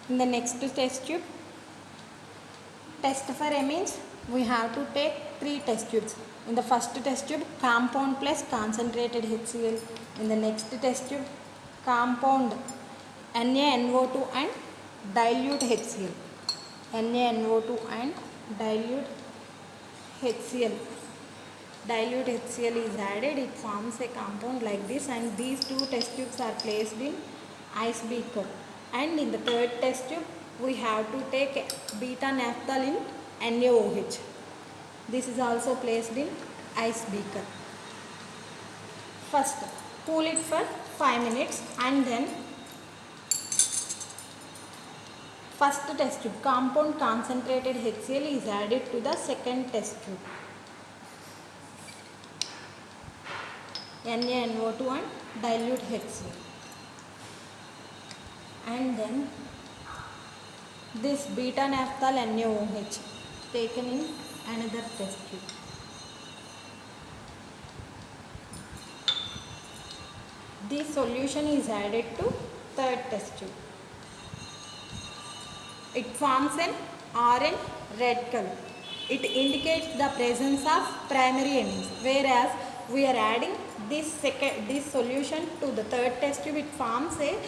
In the next test tube, test for amines, we have to take 3 test tubes. In the first test tube, compound plus concentrated HCl. In the next test tube, compound NaNO2 and dilute HCl. NaNO2 and dilute HCl. Dilute HCl is added, it forms a compound like this, and these 2 test tubes are placed in ice beaker. And in the third test tube, we have to take beta naphthalene NaOH. This is also placed in ice beaker. First, cool it for 5 minutes and then first test tube, compound concentrated HCl is added to the second test tube. NaNO2 and dilute HCl. And then this beta naphthal NaOH taken in another test tube. This solution is added to third test tube. It forms an orange red color. It indicates the presence of primary amines, whereas we are adding this solution to the third test tube. It forms a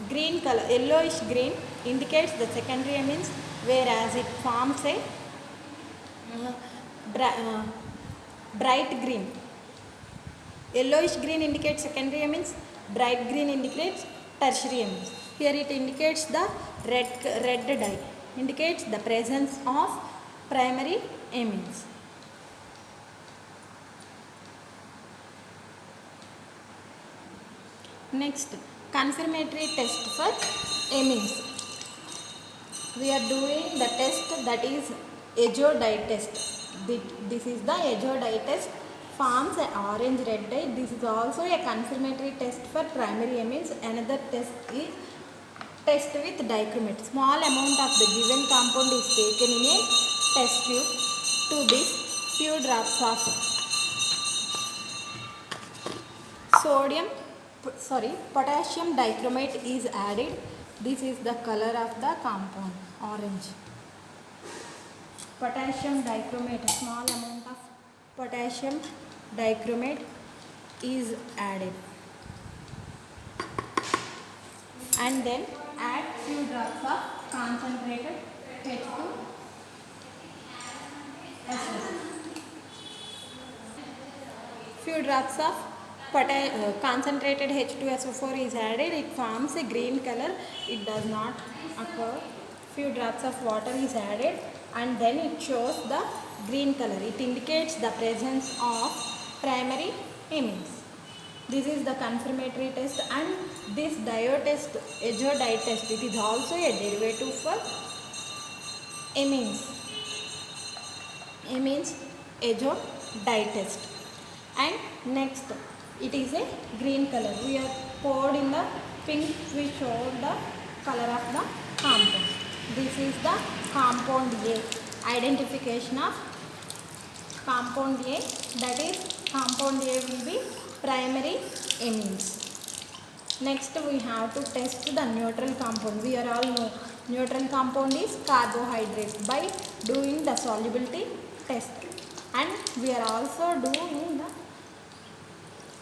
green color, yellowish green, indicates the secondary amines, whereas it forms a bright green. Yellowish green indicates secondary amines, bright green indicates tertiary amines. Here it indicates the red dye, indicates the presence of primary amines. Next, confirmatory test for amines. We are doing the test that is azo dye test. This is the azo dye test, forms an orange red dye. This is also a confirmatory test for primary amines. Another test is test with dichromate. Small amount of the given compound is taken in a test tube. To this, few drops of potassium dichromate is added. This is the color of the compound, orange. Potassium dichromate, small amount of potassium dichromate is added. And then add few drops of concentrated H2SO4. Few drops of concentrated H2SO4 is added. It forms a green color. It does not occur. Few drops of water is added and then it shows the green color. It indicates the presence of primary amines. This is the confirmatory test, and this azo dye test, it is also a derivative for amines. Azo dye test. And next, it is a green color. We are poured in the pink, we show the color of the compound. This is the compound A. Identification of compound A, that is compound A will be primary amines. Next, we have to test the neutral compound. We are all know neutral compound is carbohydrate by doing the solubility test. And we are also doing the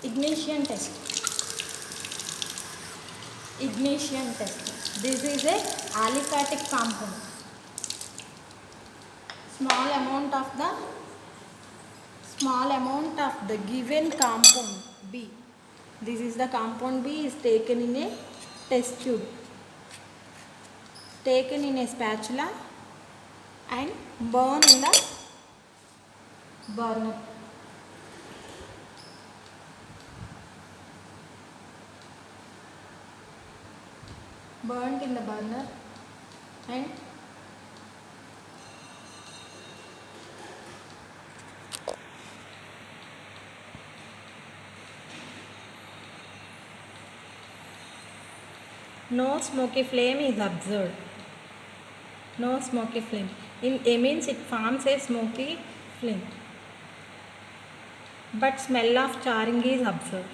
ignition test. This is a aliphatic compound. Small amount of the given compound B. This is the compound B is taken in a test tube. Taken in a spatula and burn in the burner. Burnt in the burner and no smoky flame is observed. No smoky flame. In amines it forms a smoky flame, but smell of charring is observed.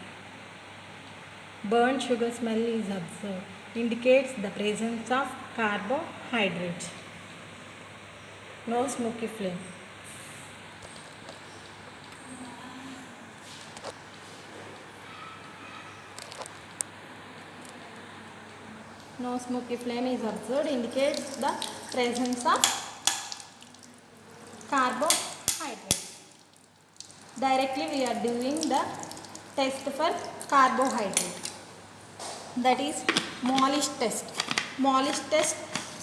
Burnt sugar smell is observed. Indicates the presence of carbohydrates. No smoky flame. No smoky flame is observed, indicates the presence of carbohydrates. Directly we are doing the test for carbohydrate, that is Molish test. Molish test,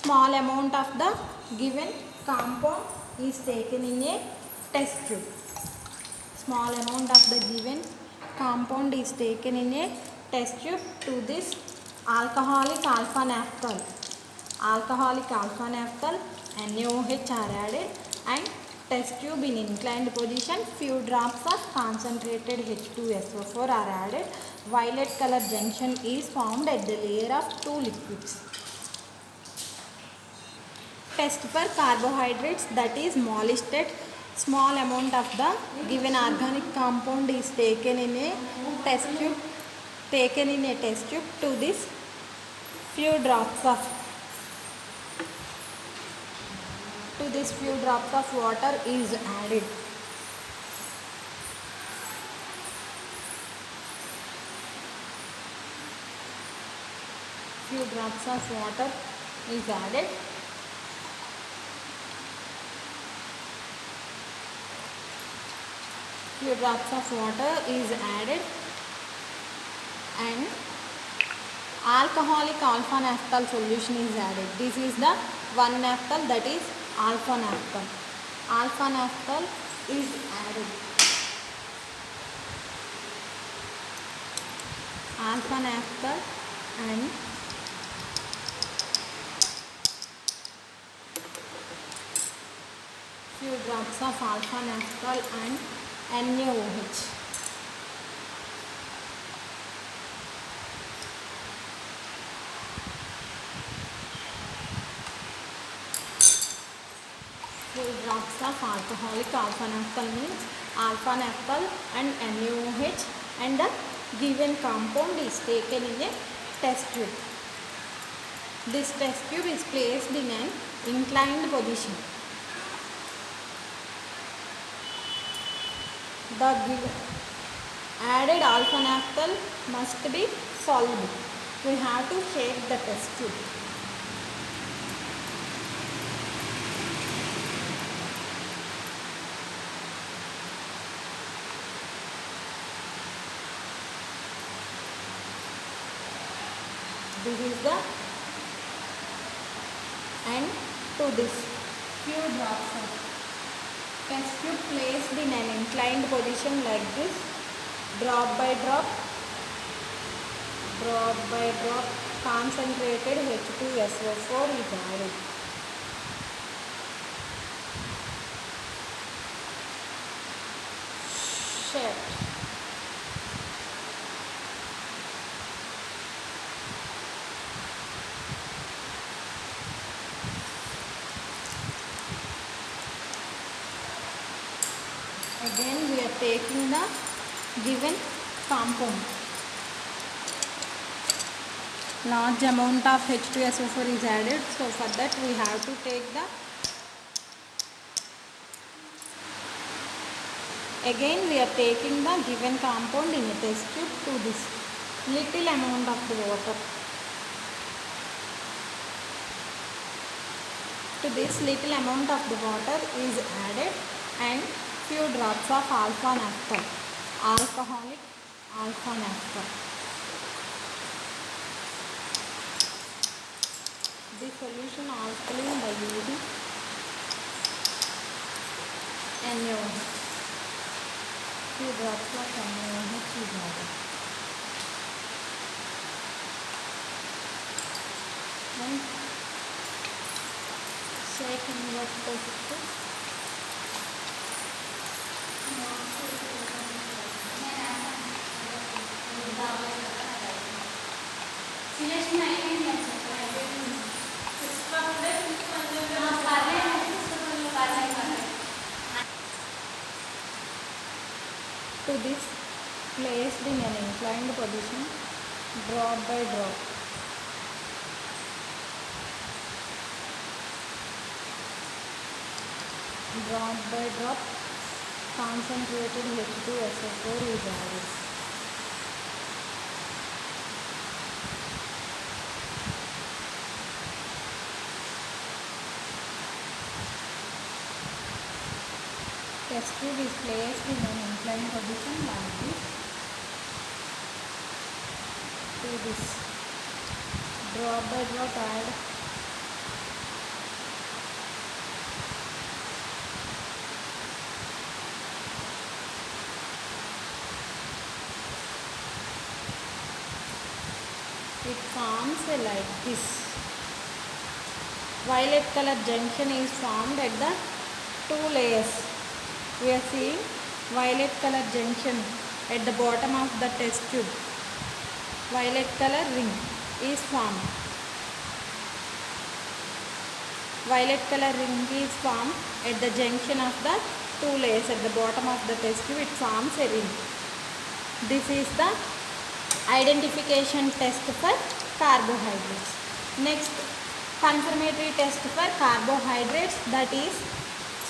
small amount of the given compound is taken in a test tube. Small amount of the given compound is taken in a test tube. To this alcoholic alpha naphthol, NaOH are added and test tube in inclined position. Few drops of concentrated H2SO4 are added. Violet color junction is formed at the layer of two liquids. Test for carbohydrates, that is Molish test. Small amount of the given organic compound is taken in a test tube. To this few drops of water is added. Few drops of water is added. Few drops of water is added and alcoholic alpha naphthol solution is added. This is the 1-naphthol, that is alpha naphthol. Alpha naphthol is added. Alpha naphthol and few drops of alpha naphthol and NaOH. Few drops of alcoholic alpha naphthol means alpha naphthol and NaOH, and the given compound is taken in a test tube. This test tube is placed in an inclined position. The added alpha naphthol must be soluble. We have to shake the test tube. This is the and to this few drops of test tube placed in an inclined position like this. Drop by drop, concentrated H2SO4 is added. Shaped. Again we are taking the given compound. Large amount of H2SO4 is added, so for that we have to take the again we are taking the given compound in a test tube to this little amount of the water. To this little amount of the water is added and few drops of alpha naphthol, alcoholic alpha naphthol. This solution alkaline by using NaOH. Few drops of NaOH is added. And shake and wet the test. To this placed in an inclined position, drop by drop. drop by drop concentrated H2SO4 is added. Test tube is placed in an inclined position like this to this. Drop by drop add it forms like this. Violet color junction is formed at the two layers. We are seeing violet color junction at the bottom of the test tube. Violet color ring is formed. Violet color ring is formed at the junction of the two layers at the bottom of the test tube. It forms a ring. This is the identification test for carbohydrates. Next, confirmatory test for carbohydrates, that is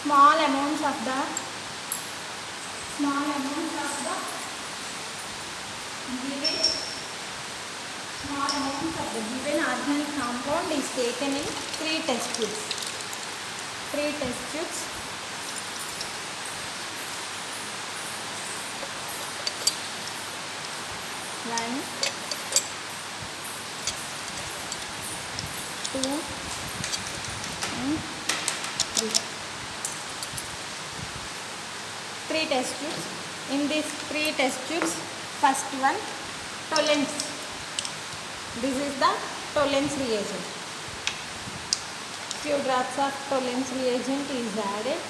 small amounts of the given organic compound is taken in three test tubes. One, two, and three. Three test tubes. In these three test tubes, first one, Tollens. This is the Tollens reagent. Few drops of Tollens reagent is added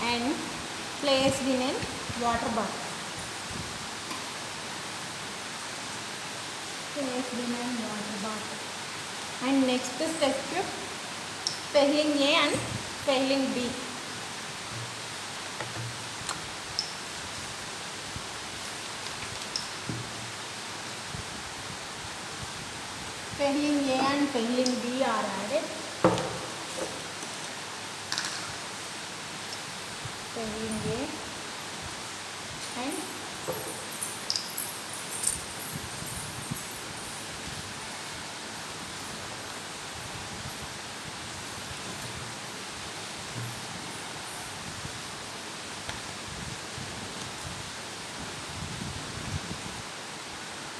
and placed in a water bath. And next test tube, Fehling A and Fehling B. Fehling A and Fehling B are added. Fehling A and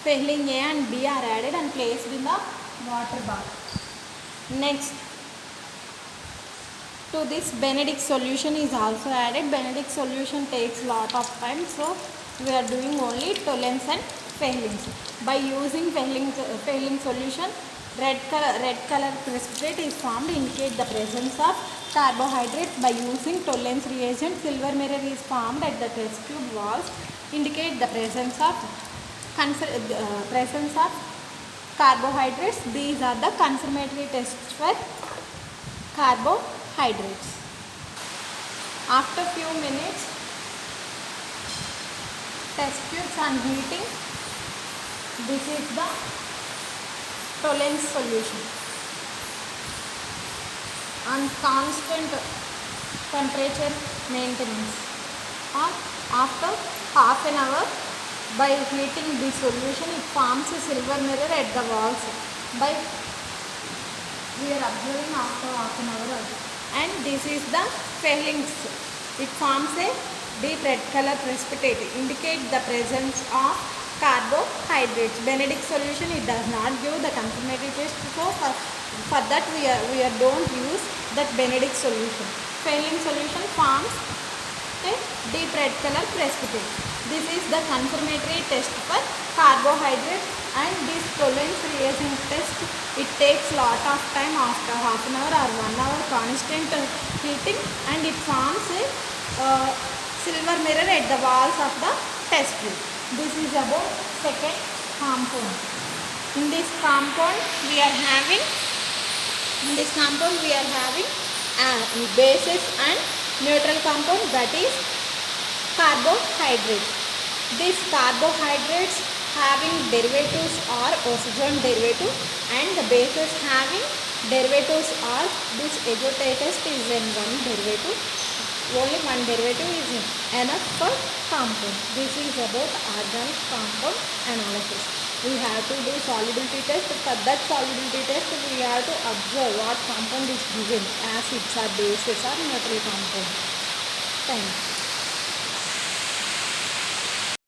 Fehling A and B are added and placed in the water bath. Next, to this Benedict solution is also added. Benedict solution takes lot of time, so we are doing only Tollens and Fehlings. By using Fehling solution, red color precipitate is formed to indicate the presence of carbohydrates. By using Tollens reagent, silver mirror is formed at the test tube walls, indicate the presence of carbohydrates. These are the confirmatory tests for carbohydrates. After few minutes, test tubes on heating. This is the Tollens solution. On constant temperature maintenance, or after half an hour, by heating this solution, it forms a silver mirror at the walls. We are observing after half an hour. And this is the Fehlings. It forms a deep red color precipitate, indicate the presence of carbohydrates. Benedict solution, it does not give the confirmatory test, so for that we don't use that Benedict solution. Fehling solution forms a deep red color precipitate. This is the confirmatory test for carbohydrates, and this Tollens reagent test, it takes lot of time, after half an hour or 1 hour constant heating, and it forms a silver mirror at the walls of the test tube. This is about second compound. In this compound we are having bases and neutral compound, that is carbohydrates. These carbohydrates having derivatives or oxygen derivative, and the bases having Derivatives are, this azotate test is in one derivative. Only one derivative is enough for compound. This is about organic compound analysis. We have to do solubility test. For that solubility test, we have to observe what compound is given, acids or bases or neutral compound. Thanks.